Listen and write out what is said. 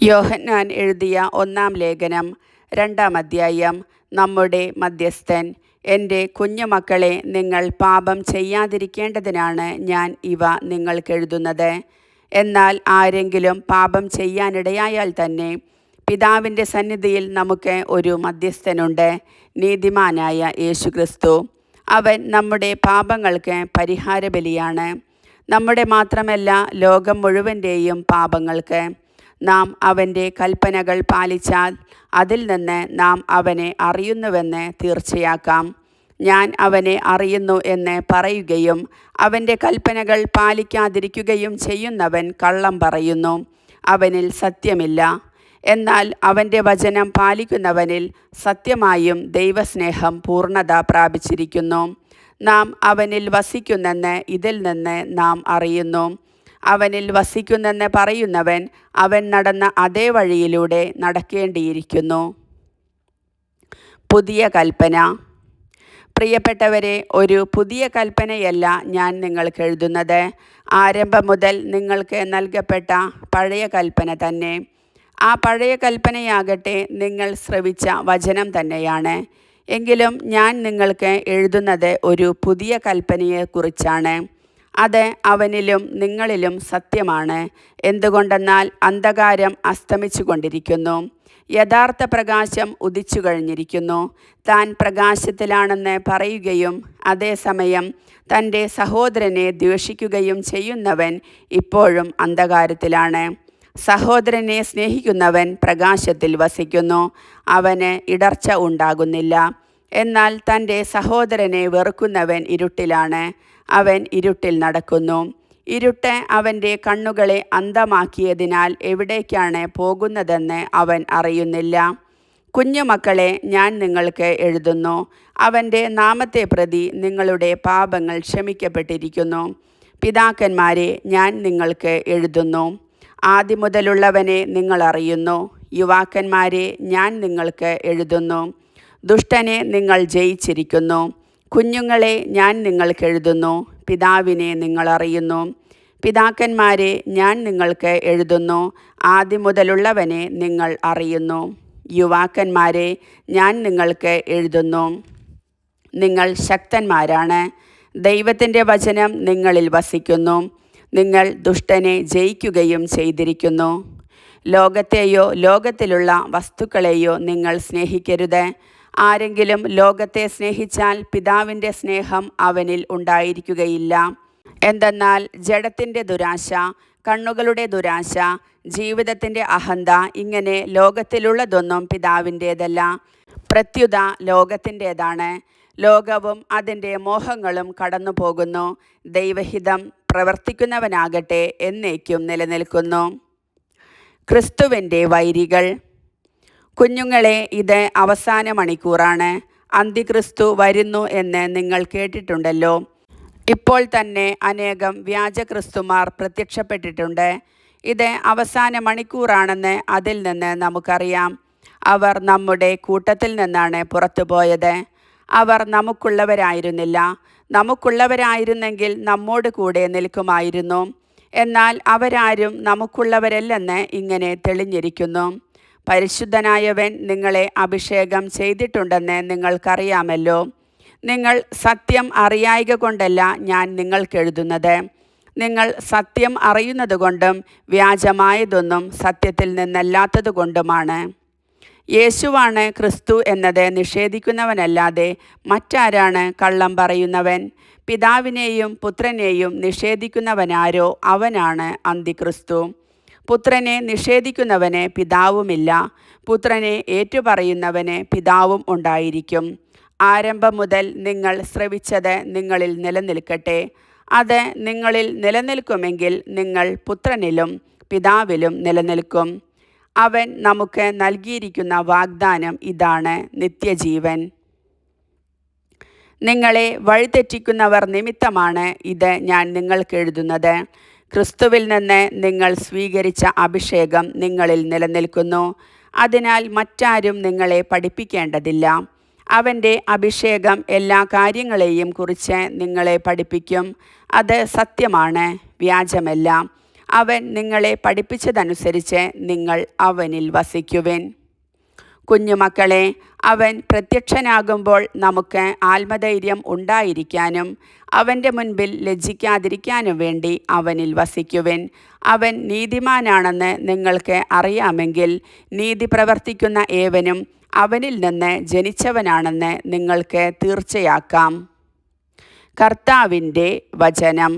യോഹന്നാൻ എഴുതിയ 1-ാം ലേഖനം 2-ാം അധ്യായം. നമ്മുടെ മധ്യസ്ഥൻ. എൻ്റെ കുഞ്ഞുമക്കളെ, നിങ്ങൾ പാപം ചെയ്യാതിരിക്കേണ്ടതിനാണ് ഞാൻ ഇവ നിങ്ങൾക്കെഴുതുന്നത്. എന്നാൽ ആരെങ്കിലും പാപം ചെയ്യാനിടയായാൽ തന്നെ പിതാവിൻ്റെ സന്നിധിയിൽ നമുക്ക് ഒരു മധ്യസ്ഥനുണ്ട്, നീതിമാനായ യേശുക്രിസ്തു. അവൻ നമ്മുടെ പാപങ്ങൾക്ക് പരിഹാരബലിയാണ്, നമ്മുടെ മാത്രമല്ല ലോകം മുഴുവൻ്റെയും പാപങ്ങൾക്ക്. നാം അവൻ്റെ കൽപ്പനകൾ പാലിച്ചാൽ അതിൽ നിന്ന് നാം അവനെ അറിയുന്നുവെന്ന് തീർച്ചയാക്കാം. ഞാൻ അവനെ അറിയുന്നു എന്ന് പറയുകയും അവൻ്റെ കൽപ്പനകൾ പാലിക്കാതിരിക്കുകയും ചെയ്യുന്നവൻ കള്ളം പറയുന്നു, അവനിൽ സത്യമില്ല. എന്നാൽ അവൻ്റെ വചനം പാലിക്കുന്നവനിൽ സത്യമായും ദൈവസ്നേഹം പൂർണ്ണത പ്രാപിച്ചിരിക്കുന്നു. നാം അവനിൽ വസിക്കുന്നെന്ന് ഇതിൽ നിന്ന് നാം അറിയുന്നു. അവനിൽ വസിക്കുന്നെന്ന് പറയുന്നവൻ അവൻ നടന്ന അതേ വഴിയിലൂടെ നടക്കേണ്ടിയിരിക്കുന്നു. പുതിയ കൽപ്പന. പ്രിയപ്പെട്ടവരെ, ഒരു പുതിയ കൽപ്പനയല്ല ഞാൻ നിങ്ങൾക്ക് എഴുതുന്നത്, ആരംഭം മുതൽ നിങ്ങൾക്ക് നൽകപ്പെട്ട പഴയ കൽപ്പന തന്നെ. ആ പഴയ കൽപ്പനയാകട്ടെ നിങ്ങൾ ശ്രവിച്ച വചനം തന്നെയാണ്. എങ്കിലും ഞാൻ നിങ്ങൾക്ക് എഴുതുന്നത് ഒരു പുതിയ കൽപ്പനയെക്കുറിച്ചാണ്. അത് അവനിലും നിങ്ങളിലും സത്യമാണ്. എന്തുകൊണ്ടെന്നാൽ അന്ധകാരം അസ്തമിച്ചു കൊണ്ടിരിക്കുന്നു, യഥാർത്ഥ പ്രകാശം ഉദിച്ചു കഴിഞ്ഞിരിക്കുന്നു. താൻ പ്രകാശത്തിലാണെന്ന് പറയുകയും അതേസമയം തൻ്റെ സഹോദരനെ ദ്വേഷിക്കുകയും ചെയ്യുന്നവൻ ഇപ്പോഴും അന്ധകാരത്തിലാണ്. സഹോദരനെ സ്നേഹിക്കുന്നവൻ പ്രകാശത്തിൽ വസിക്കുന്നു, അവന് ഇടർച്ച ഉണ്ടാകുന്നില്ല. എന്നാൽ തൻ്റെ സഹോദരനെ വെറുക്കുന്നവൻ ഇരുട്ടിലാണ്, അവൻ ഇരുട്ടിൽ നടക്കുന്നു. ഇരുട്ട് അവൻ്റെ കണ്ണുകളെ അന്ധമാക്കിയതിനാൽ എവിടേക്കാണ് പോകുന്നതെന്ന് അവൻ അറിയുന്നില്ല. കുഞ്ഞുമക്കളെ, ഞാൻ നിങ്ങൾക്ക് എഴുതുന്നു, അവൻ്റെ നാമത്തെ പ്രതി നിങ്ങളുടെ പാപങ്ങൾ ക്ഷമിക്കപ്പെട്ടിരിക്കുന്നു. പിതാക്കന്മാരെ, ഞാൻ നിങ്ങൾക്ക് എഴുതുന്നു, ആദ്യം മുതലുള്ളവനെ നിങ്ങൾ അറിയുന്നു. യുവാക്കന്മാരെ, ഞാൻ നിങ്ങൾക്ക് എഴുതുന്നു, ദുഷ്ടനെ നിങ്ങൾ ജയിച്ചിരിക്കുന്നു. കുഞ്ഞുങ്ങളെ, ഞാൻ നിങ്ങൾക്ക് എഴുതുന്നു, പിതാവിനെ നിങ്ങൾ അറിയുന്നു. പിതാക്കന്മാരെ, ഞാൻ നിങ്ങൾക്ക് എഴുതുന്നു, ആദ്യം മുതലുള്ളവനെ നിങ്ങൾ അറിയുന്നു. യുവാക്കന്മാരെ, ഞാൻ നിങ്ങൾക്ക് എഴുതുന്നു, നിങ്ങൾ ശക്തന്മാരാണ്, ദൈവത്തിൻ്റെ വചനം നിങ്ങളിൽ വസിക്കുന്നു, നിങ്ങൾ ദുഷ്ടനെ ജയിക്കുകയും ചെയ്തിരിക്കുന്നു. ലോകത്തെയോ ലോകത്തിലുള്ള വസ്തുക്കളെയോ നിങ്ങൾ സ്നേഹിക്കരുത്. ആരെങ്കിലും ലോകത്തെ സ്നേഹിച്ചാൽ പിതാവിൻ്റെ സ്നേഹം അവനിൽ ഉണ്ടായിരിക്കുകയില്ല. എന്തെന്നാൽ ജഡത്തിൻ്റെ ദുരാശ, കണ്ണുകളുടെ ദുരാശ, ജീവിതത്തിൻ്റെ അഹന്ത, ഇങ്ങനെ ലോകത്തിലുള്ളതൊന്നും പിതാവിൻ്റേതല്ല, പ്രത്യുത ലോകത്തിൻ്റേതാണ്. ലോകവും അതിൻ്റെ മോഹങ്ങളും കടന്നു പോകുന്നു, ദൈവഹിതം പ്രവർത്തിക്കുന്നവനാകട്ടെ എന്നേക്കും നിലനിൽക്കുന്നു. ക്രിസ്തുവിൻ്റെ വൈരികൾ. കുഞ്ഞുങ്ങളെ, ഇത് അവസാന മണിക്കൂറാണ്. അന്തിക്രിസ്തു വരുന്നു എന്ന് നിങ്ങൾ കേട്ടിട്ടുണ്ടല്ലോ. ഇപ്പോൾ തന്നെ അനേകം വ്യാജക്രിസ്തുമാർ പ്രത്യക്ഷപ്പെട്ടിട്ടുണ്ട്. ഇത് അവസാന മണിക്കൂറാണെന്ന് അതിൽ നിന്ന് നമുക്കറിയാം. അവർ നമ്മുടെ കൂട്ടത്തിൽ നിന്നാണ് പുറത്തുപോയത്. അവർ നമുക്കുള്ളവരായിരുന്നില്ല. നമുക്കുള്ളവരായിരുന്നെങ്കിൽ നമ്മോട് കൂടെ നിൽക്കുമായിരുന്നു. എന്നാൽ അവരാരും നമുക്കുള്ളവരല്ലെന്ന് ഇങ്ങനെ തെളിഞ്ഞിരിക്കുന്നു. പരിശുദ്ധനായവൻ നിങ്ങളെ അഭിഷേകം ചെയ്തിട്ടുണ്ടെന്ന് നിങ്ങൾക്കറിയാമല്ലോ. നിങ്ങൾ സത്യം അറിയായ്ക കൊണ്ടല്ല ഞാൻ നിങ്ങൾക്കെഴുതുന്നത്, നിങ്ങൾ സത്യം അറിയുന്നതുകൊണ്ടും വ്യാജമായതൊന്നും സത്യത്തിൽ നിന്നല്ലാത്തതുകൊണ്ടുമാണ്. യേശുവാണ് ക്രിസ്തു എന്നത് നിഷേധിക്കുന്നവനല്ലാതെ മറ്റാരാണ് കള്ളം പറയുന്നവൻ? പിതാവിനെയും പുത്രനെയും നിഷേധിക്കുന്നവനാരോ അവനാണ് അന്തിക്രിസ്തു. പുത്രനെ നിഷേധിക്കുന്നവന് പിതാവുമില്ല, പുത്രനെ ഏറ്റുപറയുന്നവന് പിതാവും ഉണ്ടായിരിക്കും. ആരംഭം മുതൽ നിങ്ങൾ ശ്രവിച്ചത് നിങ്ങളിൽ നിലനിൽക്കട്ടെ. അത് നിങ്ങളിൽ നിലനിൽക്കുമെങ്കിൽ നിങ്ങൾ പുത്രനിലും പിതാവിലും നിലനിൽക്കും. അവൻ നമുക്ക് നൽകിയിരിക്കുന്ന വാഗ്ദാനം ഇതാണ്, നിത്യജീവൻ. നിങ്ങളെ വഴിതെറ്റിക്കുന്നവർ നിമിത്തമാണ് ഇത് ഞാൻ നിങ്ങൾക്ക് എഴുതുന്നത്. ക്രിസ്തുവിൽ നിന്ന് നിങ്ങൾ സ്വീകരിച്ച അഭിഷേകം നിങ്ങളിൽ നിലനിൽക്കുന്നു, അതിനാൽ മറ്റാരും നിങ്ങളെ പഠിപ്പിക്കേണ്ടതില്ല. അവൻ്റെ അഭിഷേകം എല്ലാ കാര്യങ്ങളെയും കുറിച്ച് നിങ്ങളെ പഠിപ്പിക്കും. അത് സത്യമാണ്, വ്യാജമല്ല. അവൻ നിങ്ങളെ പഠിപ്പിച്ചതനുസരിച്ച് നിങ്ങൾ അവനിൽ വസിക്കുവിൻ. കുഞ്ഞുമക്കളെ, അവൻ പ്രത്യക്ഷനാകുമ്പോൾ നമുക്ക് ആത്മധൈര്യം ഉണ്ടായിരിക്കാനും അവൻ്റെ മുൻപിൽ ലജ്ജിക്കാതിരിക്കാനും വേണ്ടി അവനിൽ വസിക്കുവിൻ. അവൻ നീതിമാനാണെന്ന് നിങ്ങൾക്ക് അറിയാമെങ്കിൽ നീതി പ്രവർത്തിക്കുന്ന ഏവനും അവനിൽ നിന്ന് ജനിച്ചവനാണെന്ന് നിങ്ങൾക്ക് തീർച്ചയാക്കാം. കർത്താവിൻ്റെ വചനം.